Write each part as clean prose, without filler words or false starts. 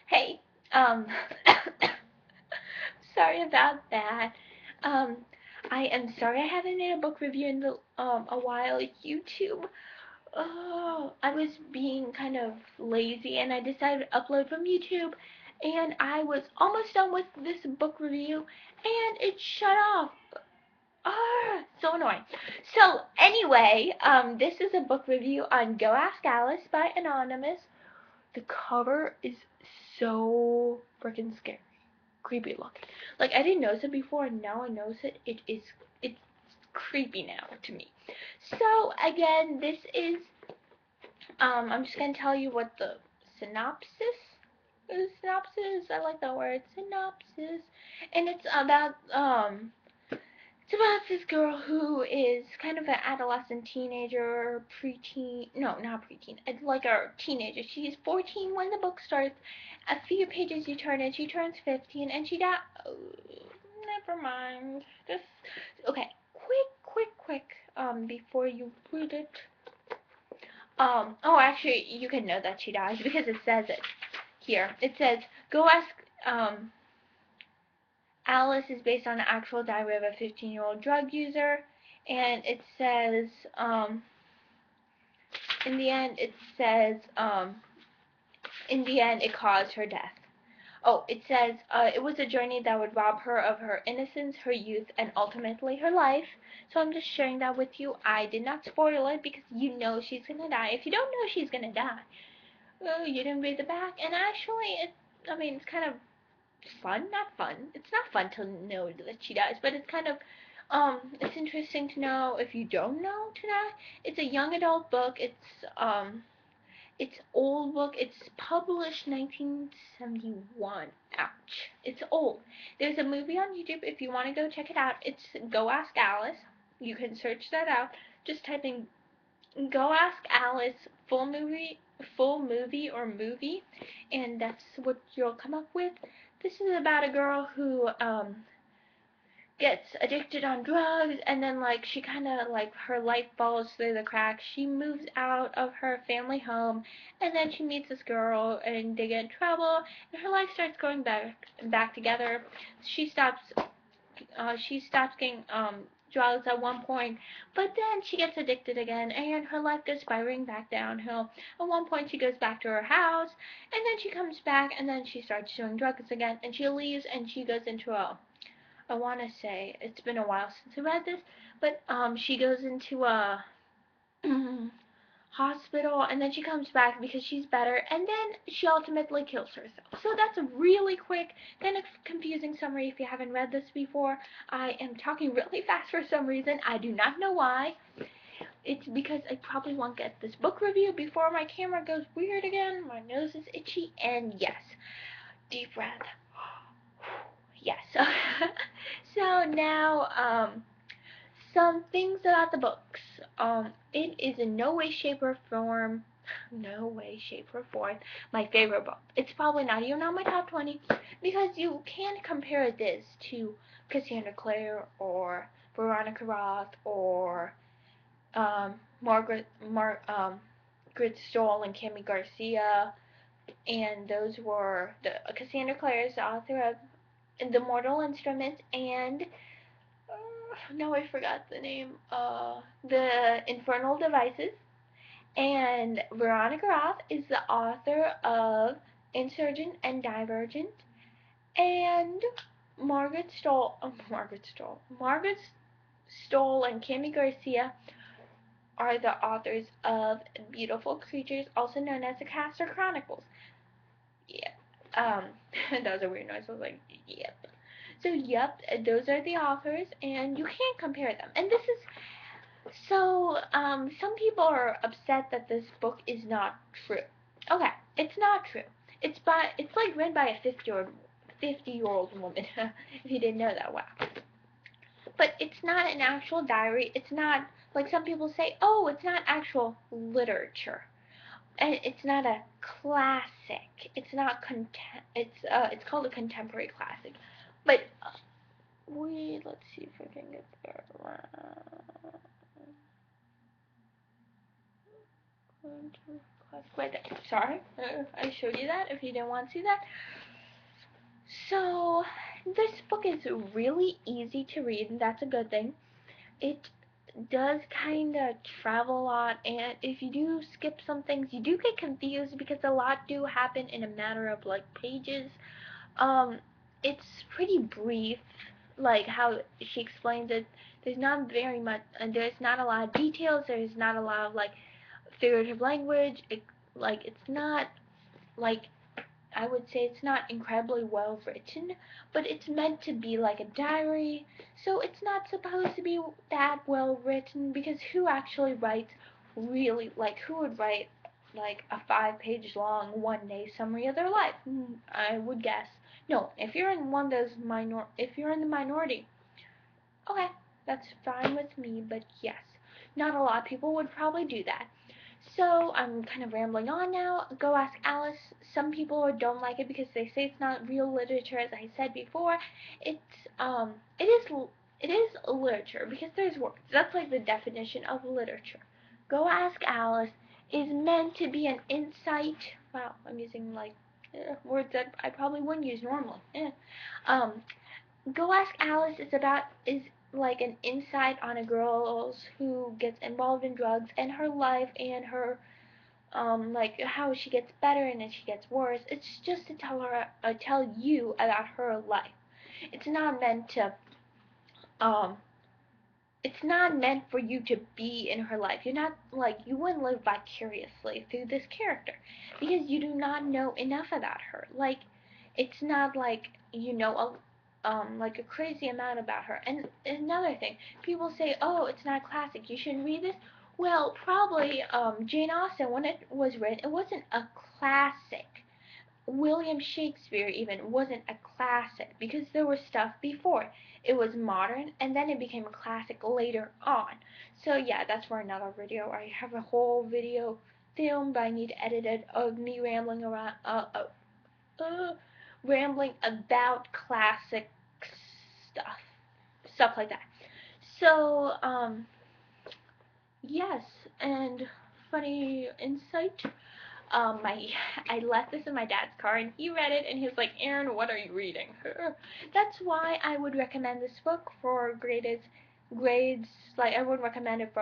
Hey, um, sorry about that. Um, I am sorry I haven't made a book review in a while. YouTube. Oh, I was being kind of lazy and I decided to upload from YouTube, and I was almost done with this book review and it shut off. Ah, so annoying. So anyway, this is a book review on Go Ask Alice by Anonymous. The cover is so freaking scary, creepy looking. Like I didn't notice it before, and now I notice it. It's creepy now to me. So again, this is I'm just gonna tell you what the synopsis synopsis. I like that word, synopsis, and it's about this girl who is kind of an adolescent teenager, preteen. No, not preteen. It's like a teenager. She's 14 when the book starts. A few pages you turn and she turns 15 and she got. Oh, never mind. Just okay. Quick. Before you read it. Oh, actually, you can know that she dies because it says it here. It says, "Go ask." Alice is based on the actual diary of a 15-year-old drug user, and it says, in the end, in the end, it caused her death. Oh, it says, it was a journey that would rob her of her innocence, her youth, and ultimately her life. So I'm just sharing that with you. I did not spoil it because you know she's gonna die. If you don't know she's gonna die, well, you didn't read the back. And actually, it's kind of fun, not fun. It's not fun to know that she dies, but it's kind of it's interesting to know if you don't know to know. It's a young adult book. It's old book. It's published 1971. Ouch. It's old. There's a movie on YouTube if you want to go check it out. It's Go Ask Alice. You can search that out. Just type in Go Ask Alice full movie or movie, and that's what you'll come up with. This is about a girl who gets addicted on drugs, and then like she kind of like her life falls through the cracks. She moves out of her family home, and then she meets this girl, and they get in trouble, and her life starts going back together. She stops getting drugs at one point, but then she gets addicted again, and her life goes spiraling back downhill. At one point, she goes back to her house, and then she comes back, and then she starts doing drugs again, and she leaves, and she goes into a. I want to say it's been a while since I read this, but she goes into a hospital, and then she comes back because she's better, and then she ultimately kills herself. So that's a really quick, kind of confusing summary if you haven't read this before. I am talking really fast for some reason. I do not know why. It's because I probably won't get this book review before my camera goes weird again. My nose is itchy, and yes, deep breath. Yes. So now, some things about the books. It is in no way, shape, or form, my favorite book. It's probably not even on my top 20 because you can't compare this to Cassandra Clare or Veronica Roth or Margaret Stoll and Cami Garcia. And those were Cassandra Clare is the author of The Mortal Instruments and no, I forgot the name. The Infernal Devices. And Veronica Roth is the author of Insurgent and Divergent. And Margaret Stoll and Cami Garcia are the authors of Beautiful Creatures, also known as the Castor Chronicles. Yeah. That was a weird noise. I was like, yep. So, yep, those are the authors, and you can't compare them. And this is so, some people are upset that this book is not true. Okay, it's not true. It's like written by a 50-year-old woman, if you didn't know that, wow. But it's not an actual diary. It's not, like some people say, oh, it's not actual literature. And it's not a classic. It's not it's called a contemporary classic. But, let's see if I can get there. right there. Sorry, I showed you that if you didn't want to see that. So, this book is really easy to read, and that's a good thing. It does kind of travel a lot, and if you do skip some things, you do get confused because a lot do happen in a matter of like pages. Um, it's pretty brief, like how she explains it. There's not very much, and there's not a lot of details. There's not a lot of like figurative language. It's not like I would say it's not incredibly well written, but it's meant to be like a diary, so it's not supposed to be that well written because who actually writes really, like who would write like a 5 page long 1 day summary of their life? I would guess. No, if you're in one of those if you're in the minority, okay, that's fine with me, but yes, not a lot of people would probably do that. So I'm kind of rambling on now. Go Ask Alice. Some people don't like it because they say it's not real literature. As I said before, it's it is literature because there's words. That's like the definition of literature. Go Ask Alice is meant to be an insight. Wow, I'm using like words that I probably wouldn't use normally. Um, Go Ask Alice is like an insight on a girl who gets involved in drugs and her life and her like how she gets better and then she gets worse. It's just to tell you about her life. It's not meant to um it's not meant for you to be in her life. You're not like you wouldn't live vicariously through this character because you do not know enough about her. Like it's not like you know like a crazy amount about her. And another thing, people say, "Oh, it's not a classic. You shouldn't read this." Well, probably Jane Austen when it was written, it wasn't a classic. William Shakespeare even wasn't a classic because there was stuff before. It was modern and then it became a classic later on. So yeah, that's for another video. I have a whole video filmed, but I need to edit it of me rambling around, rambling about classic stuff, stuff like that. So yes, and funny insight. My I left this in my dad's car and he read it and he was like, Aaron, what are you reading? That's why I would recommend this book for grades. Like I would recommend it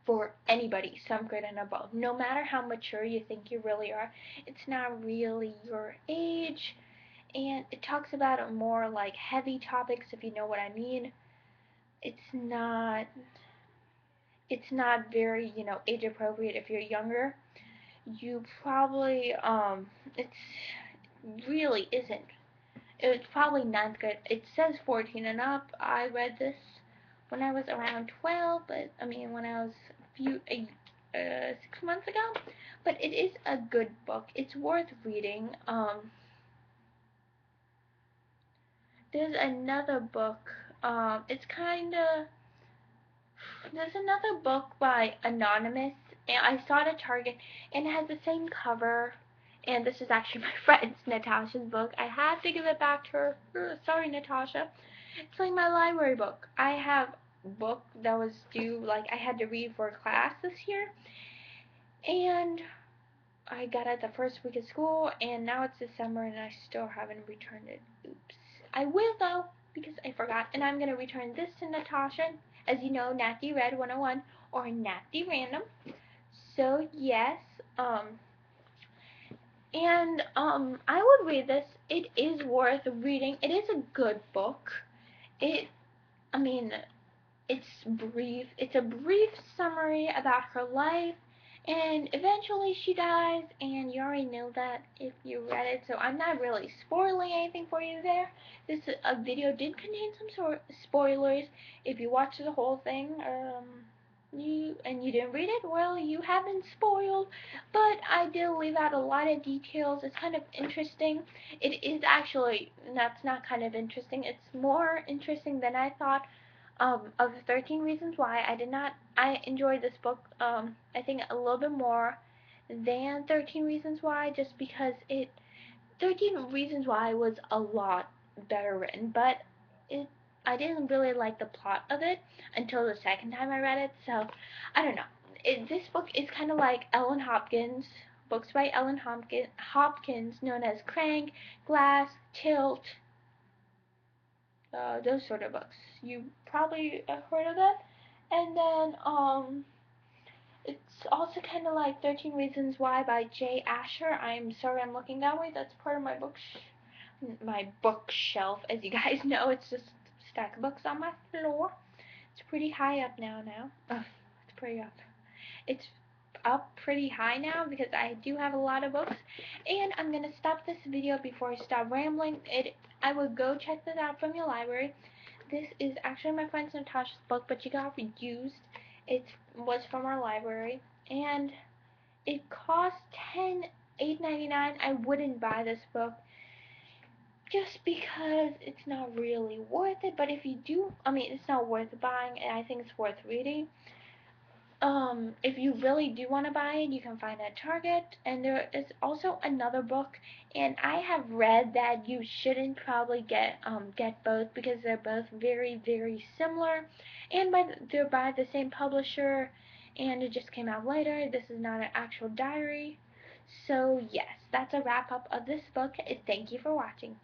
for anybody, 7th grade and above. No matter how mature you think you really are, it's not really your age. And it talks about a more like heavy topics, if you know what I mean. It's not it's not very, age appropriate if you're younger. You probably it's really isn't. It's probably 9th grade. It says 14 and up. I read this when I was around 12, but I mean when I was 6 months ago. But it is a good book. It's worth reading. There's another book. It's kind of There's another book by Anonymous, and I saw it at Target, and it has the same cover. And this is actually my friend's Natasha's book. I have to give it back to her. Sorry, Natasha. It's like my library book. I have a book that was due, like I had to read for a class this year, and I got it the first week of school, and now it's December, and I still haven't returned it. Oops. I will though, because I forgot, and I'm gonna return this to Natasha, as you know, Natty Red 101 or Natty Random. So yes, I would read this. It is worth reading. It is a good book. It, I mean, it's brief. It's a brief summary about her life, and eventually she dies, and you already know that if you read it, so I'm not really spoiling anything for you there. This video did contain some sort of spoilers. If you watch the whole thing, you didn't read it, well, you have been spoiled, but I did leave out a lot of details. It's kind of interesting. It is actually, that's not kind of interesting, it's more interesting than I thought. Of the 13 Reasons Why, I enjoyed this book, I think a little bit more than 13 Reasons Why, just because 13 Reasons Why was a lot better written, but it, I didn't really like the plot of it until the second time I read it, so I don't know. This book is kind of like Ellen Hopkins, books by Ellen Hopkins, known as Crank, Glass, Tilt, those sort of books. You probably have heard of that. And then it's also kind of like 13 Reasons Why by Jay Asher. I'm sorry I'm looking that way. That's part of my bookshelf. As you guys know, it's just a stack of books on my floor. It's pretty high up now. It's pretty up. It's up pretty high now because I do have a lot of books. And I'm gonna stop this video before I stop rambling. I would go check this out from your library. This is actually my friend Natasha's book, but she got used. It was from our library, and it cost $8.99. I wouldn't buy this book just because it's not really worth it. But if you do, I mean, it's not worth buying, and I think it's worth reading. If you really do want to buy it, you can find it at Target. And there is also another book, and I have read that you shouldn't probably get both because they're both very, very similar, and they're by the same publisher, and it just came out later. This is not an actual diary. So yes, that's a wrap up of this book. Thank you for watching.